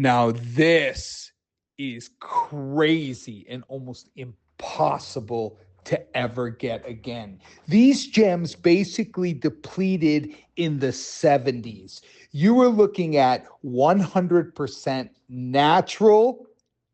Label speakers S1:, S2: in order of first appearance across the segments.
S1: Now, this is crazy and almost impossible to ever get again. These gems basically depleted in the 70s. You were looking at 100% natural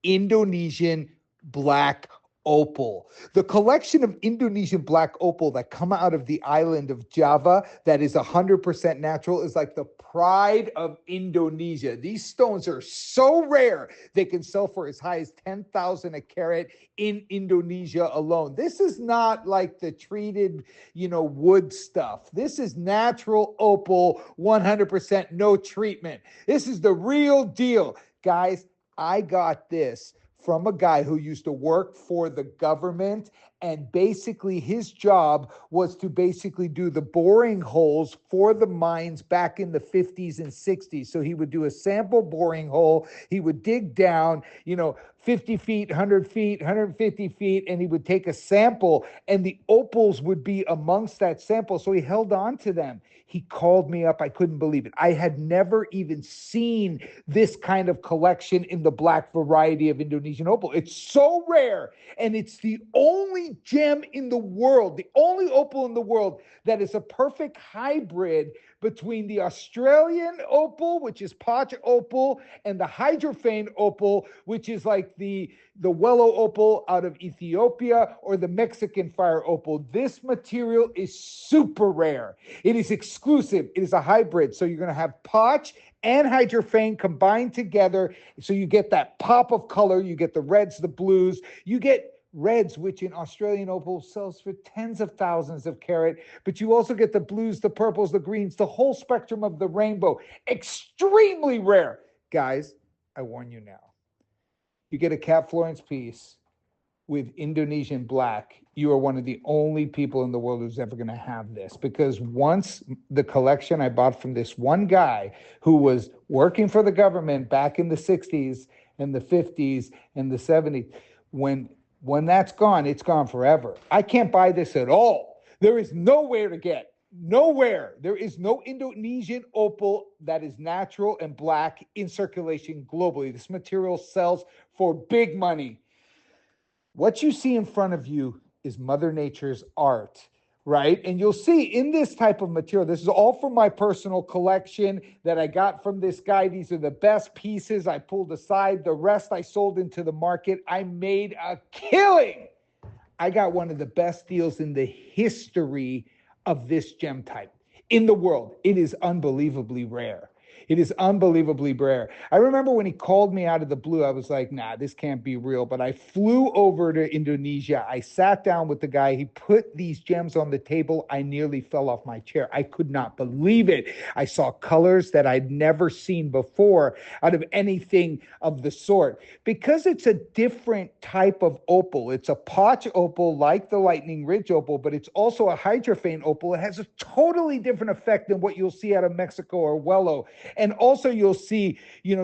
S1: Indonesian black opal. The collection of Indonesian black opal that come out of the island of Java that is 100% natural is like the pride of Indonesia. These stones are so rare, they can sell for as high as 10,000 a carat in Indonesia alone. This is not like the treated, wood stuff. This is natural opal, 100% no treatment. This is the real deal. Guys, I got this from a guy who used to work for the government, and basically his job was to basically do the boring holes for the mines back in the 50s and 60s. So he would do a sample boring hole, he would dig down, 50 feet, 100 feet, 150 feet, and he would take a sample, and the opals would be amongst that sample. So he held on to them. He called me up. I couldn't believe it. I had never even seen this kind of collection in the black variety of Indonesian opal. It's so rare, and it's the only gem in the world, the only opal in the world that is a perfect hybrid between the Australian opal, which is Poch opal, and the hydrophane opal, which is like the Wello opal out of Ethiopia, or the Mexican fire opal. This material is super rare. It is exclusive. It is a hybrid. So you're going to have Poch and hydrophane combined together. So you get that pop of color. You get the reds, the blues. You get reds, which in Australian opal sells for tens of thousands of carat, but you also get the blues, the purples, the greens, the whole spectrum of the rainbow. Extremely rare. Guys, I warn you now. You get a Cat Florence piece with Indonesian black, you are one of the only people in the world who's ever going to have this, because once the collection I bought from this one guy who was working for the government back in the 60s and the 50s and the 70s, when that's gone, it's gone forever. I can't buy this at all. There is nowhere to get. Nowhere. There is no Indonesian opal that is natural and black in circulation globally. This material sells for big money. What you see in front of you is Mother Nature's art, right? And you'll see in this type of material, this is all from my personal collection that I got from this guy. These are the best pieces I pulled aside. The rest I sold into the market. I made a killing. I got one of the best deals in the history of this gem type in the world. It is unbelievably rare. It is unbelievably rare. I remember when he called me out of the blue, I was like, nah, this can't be real. But I flew over to Indonesia. I sat down with the guy. He put these gems on the table. I nearly fell off my chair. I could not believe it. I saw colors that I'd never seen before out of anything of the sort. Because it's a different type of opal. It's a Poch opal like the Lightning Ridge opal, but it's also a hydrophane opal. It has a totally different effect than what you'll see out of Mexico or Wello. And also you'll see,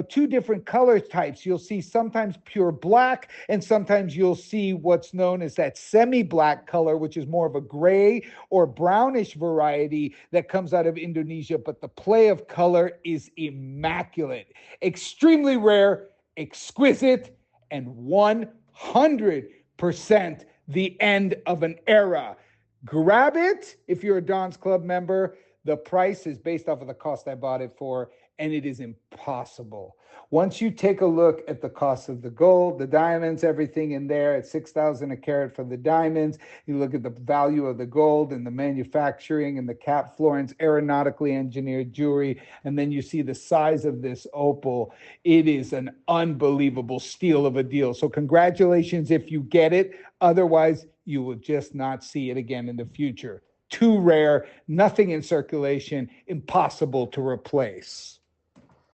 S1: two different color types. You'll see sometimes pure black, and sometimes you'll see what's known as that semi-black color, which is more of a gray or brownish variety that comes out of Indonesia. But the play of color is immaculate, extremely rare, exquisite, and 100% the end of an era. Grab it if you're a Don's Club member. The price is based off of the cost I bought it for, and it is impossible. Once you take a look at the cost of the gold, the diamonds, everything in there at 6,000 a carat for the diamonds, you look at the value of the gold and the manufacturing and the Cat Florence aeronautically engineered jewelry, and then you see the size of this opal. It is an unbelievable steal of a deal. So congratulations if you get it. Otherwise, you will just not see it again in the future. Too rare, nothing in circulation, impossible to replace.